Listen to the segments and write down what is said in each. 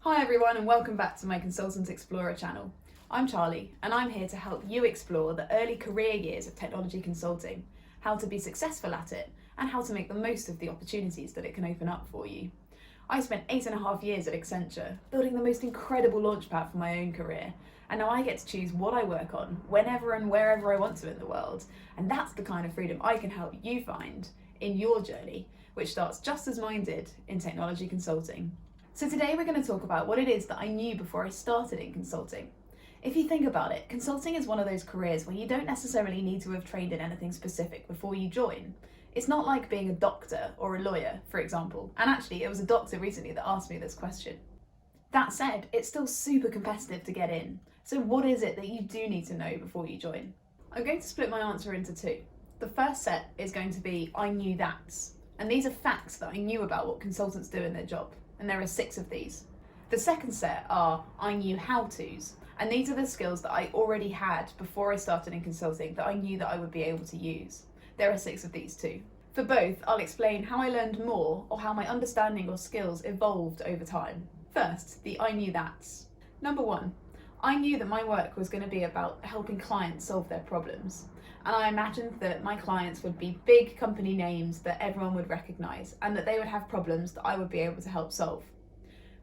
Hi everyone and welcome back to my Consultant Explorer channel. I'm Charlie and I'm here to help you explore the early career years of technology consulting, how to be successful at it and how to make the most of the opportunities that it can open up for you. I spent 8.5 years at Accenture building the most incredible launchpad for my own career, and now I get to choose what I work on whenever and wherever I want to in the world, and that's the kind of freedom I can help you find in your journey, which starts just as mine did in technology consulting. So today we're going to talk about what it is that I knew before I started in consulting. If you think about it, consulting is one of those careers where you don't necessarily need to have trained in anything specific before you join. It's not like being a doctor or a lawyer, for example. And actually, it was a doctor recently that asked me this question. That said, it's still super competitive to get in. So what is it that you do need to know before you join? I'm going to split my answer into two. The first set is going to be I knew that's. And these are facts that I knew about what consultants do in their job. And there are 6 of these. The second set are I knew how-tos, and these are the skills that I already had before I started in consulting that I knew that I would be able to use. There are 6 of these too. For both, I'll explain how I learned more or how my understanding or skills evolved over time. First, the I knew that's. Number 1, I knew that my work was going to be about helping clients solve their problems. And I imagined that my clients would be big company names that everyone would recognise and that they would have problems that I would be able to help solve.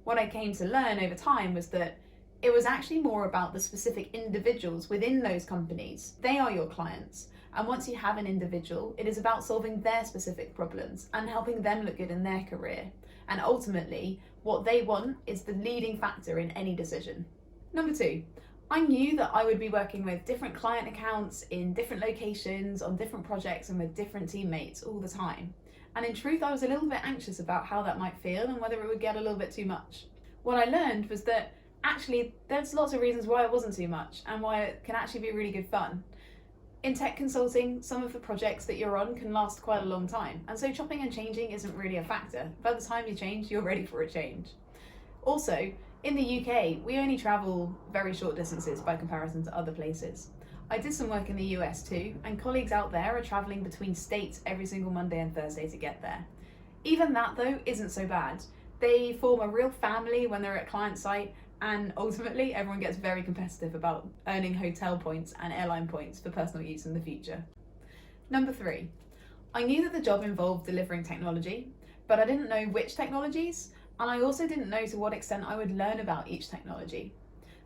What I came to learn over time was that it was actually more about the specific individuals within those companies. They are your clients. And once you have an individual, it is about solving their specific problems and helping them look good in their career. And ultimately, what they want is the leading factor in any decision. Number 2, I knew that I would be working with different client accounts in different locations, on different projects and with different teammates all the time. And in truth, I was a little bit anxious about how that might feel and whether it would get a little bit too much. What I learned was that actually there's lots of reasons why it wasn't too much and why it can actually be really good fun. In tech consulting, some of the projects that you're on can last quite a long time, and so chopping and changing isn't really a factor. By the time you change, you're ready for a change. Also, in the UK, we only travel very short distances by comparison to other places. I did some work in the US too, and colleagues out there are travelling between states every single Monday and Thursday to get there. Even that though isn't so bad. They form a real family when they're at client site, and ultimately everyone gets very competitive about earning hotel points and airline points for personal use in the future. Number 3, I knew that the job involved delivering technology, but I didn't know which technologies, and I also didn't know to what extent I would learn about each technology.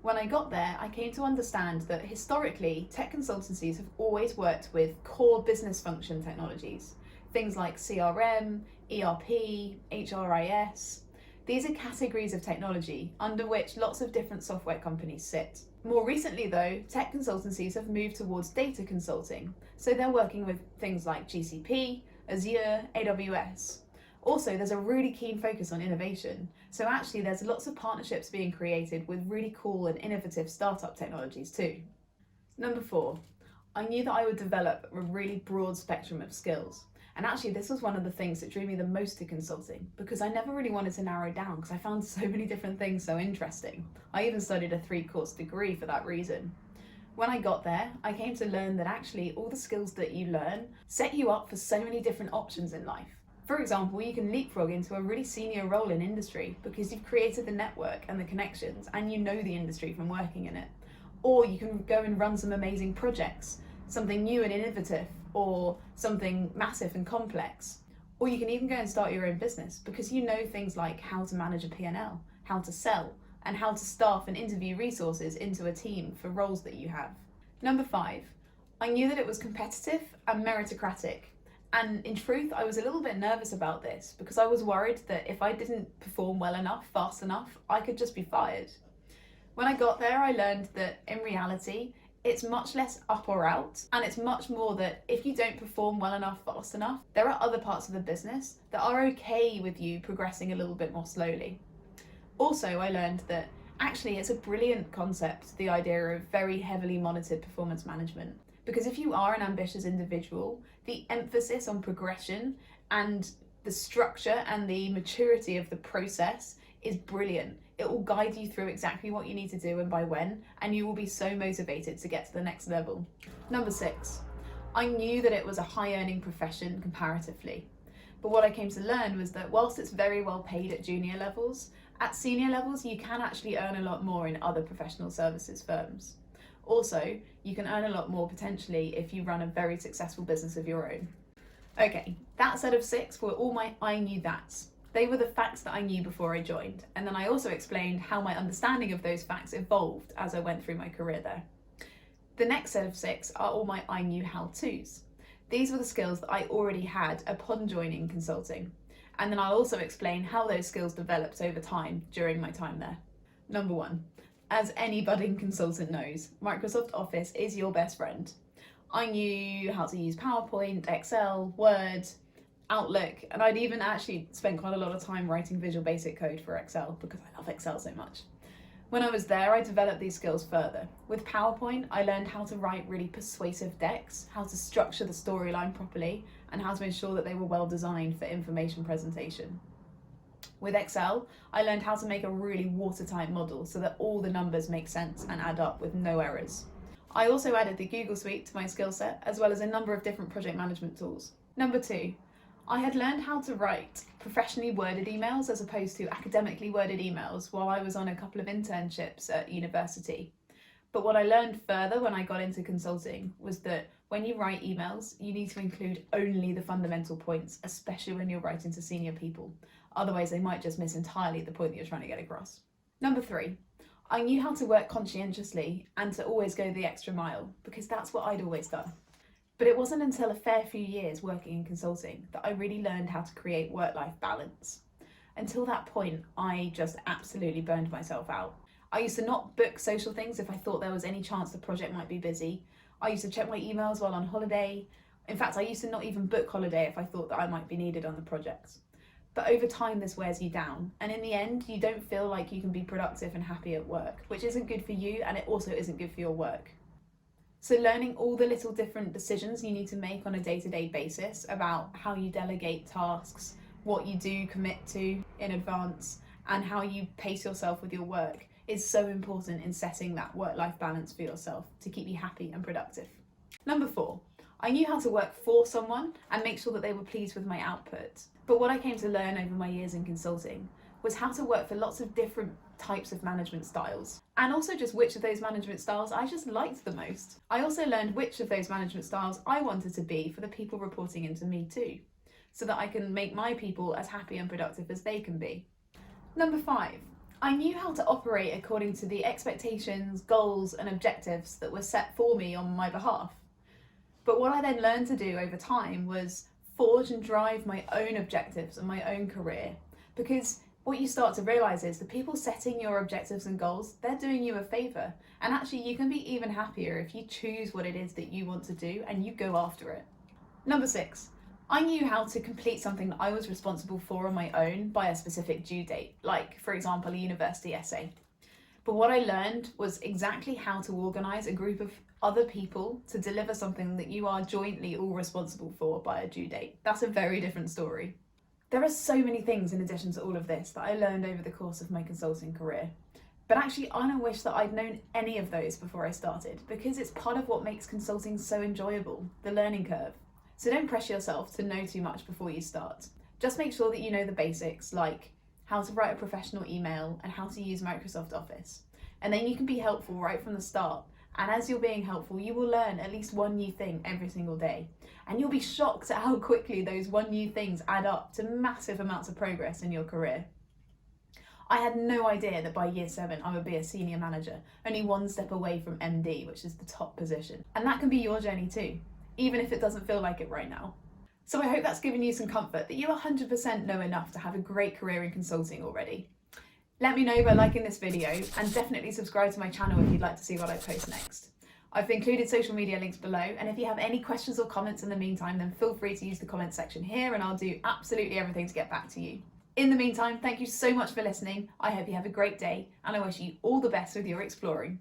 When I got there, I came to understand that historically, tech consultancies have always worked with core business function technologies, things like CRM, ERP, HRIS. These are categories of technology under which lots of different software companies sit. More recently though, tech consultancies have moved towards data consulting, so they're working with things like GCP, Azure, AWS. Also, there's a really keen focus on innovation, so actually there's lots of partnerships being created with really cool and innovative startup technologies too. Number 4, I knew that I would develop a really broad spectrum of skills. And actually this was one of the things that drew me the most to consulting, because I never really wanted to narrow down because I found so many different things so interesting. I even studied a 3-course degree for that reason. When I got there, I came to learn that actually all the skills that you learn set you up for so many different options in life. For example, you can leapfrog into a really senior role in industry because you've created the network and the connections and you know the industry from working in it. Or you can go and run some amazing projects, something new and innovative, or something massive and complex. Or you can even go and start your own business because you know things like how to manage a P&L, how to sell, and how to staff and interview resources into a team for roles that you have. Number 5, I knew that it was competitive and meritocratic. And in truth, I was a little bit nervous about this because I was worried that if I didn't perform well enough, fast enough, I could just be fired. When I got there, I learned that in reality, it's much less up or out, and it's much more that if you don't perform well enough, fast enough, there are other parts of the business that are okay with you progressing a little bit more slowly. Also, I learned that actually it's a brilliant concept, the idea of very heavily monitored performance management. Because if you are an ambitious individual, the emphasis on progression and the structure and the maturity of the process is brilliant. It will guide you through exactly what you need to do and by when, and you will be so motivated to get to the next level. Number 6, I knew that it was a high earning profession comparatively. But what I came to learn was that whilst it's very well paid at junior levels, at senior levels you can actually earn a lot more in other professional services firms. Also, you can earn a lot more potentially if you run a very successful business of your own. Okay, that set of 6 were all my I knew that's. They were the facts that I knew before I joined, and then I also explained how my understanding of those facts evolved as I went through my career there. The next set of 6 are all my I knew how-tos. These were the skills that I already had upon joining consulting, and then I'll also explain how those skills developed over time during my time there. Number 1, as any budding consultant knows, Microsoft Office is your best friend. I knew how to use PowerPoint, Excel, Word, Outlook, and I'd even actually spent quite a lot of time writing Visual Basic code for Excel because I love Excel so much. When I was there, I developed these skills further. With PowerPoint, I learned how to write really persuasive decks, how to structure the storyline properly, and how to ensure that they were well designed for information presentation. With Excel, I learned how to make a really watertight model so that all the numbers make sense and add up with no errors. I also added the Google Suite to my skill set, as well as a number of different project management tools. Number 2, I had learned how to write professionally worded emails as opposed to academically worded emails while I was on a couple of internships at university. But what I learned further when I got into consulting was that when you write emails, you need to include only the fundamental points, especially when you're writing to senior people. Otherwise, they might just miss entirely the point that you're trying to get across. Number 3, I knew how to work conscientiously and to always go the extra mile, because that's what I'd always done. But it wasn't until a fair few years working in consulting that I really learned how to create work-life balance. Until that point, I just absolutely burned myself out. I used to not book social things if I thought there was any chance the project might be busy. I used to check my emails while on holiday. In fact, I used to not even book holiday if I thought that I might be needed on the project. But over time, this wears you down, and in the end, you don't feel like you can be productive and happy at work, which isn't good for you, and it also isn't good for your work. So learning all the little different decisions you need to make on a day-to-day basis about how you delegate tasks, what you do commit to in advance, and how you pace yourself with your work is so important in setting that work-life balance for yourself to keep you happy and productive. Number 4, I knew how to work for someone and make sure that they were pleased with my output. But what I came to learn over my years in consulting was how to work for lots of different types of management styles, and also just which of those management styles I just liked the most. I also learned which of those management styles I wanted to be for the people reporting into me too, so that I can make my people as happy and productive as they can be. Number 5, I knew how to operate according to the expectations, goals, and objectives that were set for me on my behalf. But what I then learned to do over time was forge and drive my own objectives and my own career, because what you start to realise is the people setting your objectives and goals, they're doing you a favour, and actually you can be even happier if you choose what it is that you want to do and you go after it. Number 6, I knew how to complete something that I was responsible for on my own by a specific due date, like for example a university essay. But what I learned was exactly how to organise a group of other people to deliver something that you are jointly all responsible for by a due date. That's a very different story. There are so many things in addition to all of this that I learned over the course of my consulting career. But actually, I don't wish that I'd known any of those before I started, because it's part of what makes consulting so enjoyable, the learning curve. So don't pressure yourself to know too much before you start. Just make sure that you know the basics, like how to write a professional email and how to use Microsoft Office. And then you can be helpful right from the start. And as you're being helpful, you will learn at least one new thing every single day. And you'll be shocked at how quickly those one new things add up to massive amounts of progress in your career. I had no idea that by year 7 I would be a senior manager, only one step away from MD, which is the top position. And that can be your journey too, even if it doesn't feel like it right now. So I hope that's given you some comfort that you 100% know enough to have a great career in consulting already. Let me know by liking this video, and definitely subscribe to my channel if you'd like to see what I post next. I've included social media links below, and if you have any questions or comments in the meantime, then feel free to use the comment section here and I'll do absolutely everything to get back to you. In the meantime, thank you so much for listening. I hope you have a great day, and I wish you all the best with your exploring.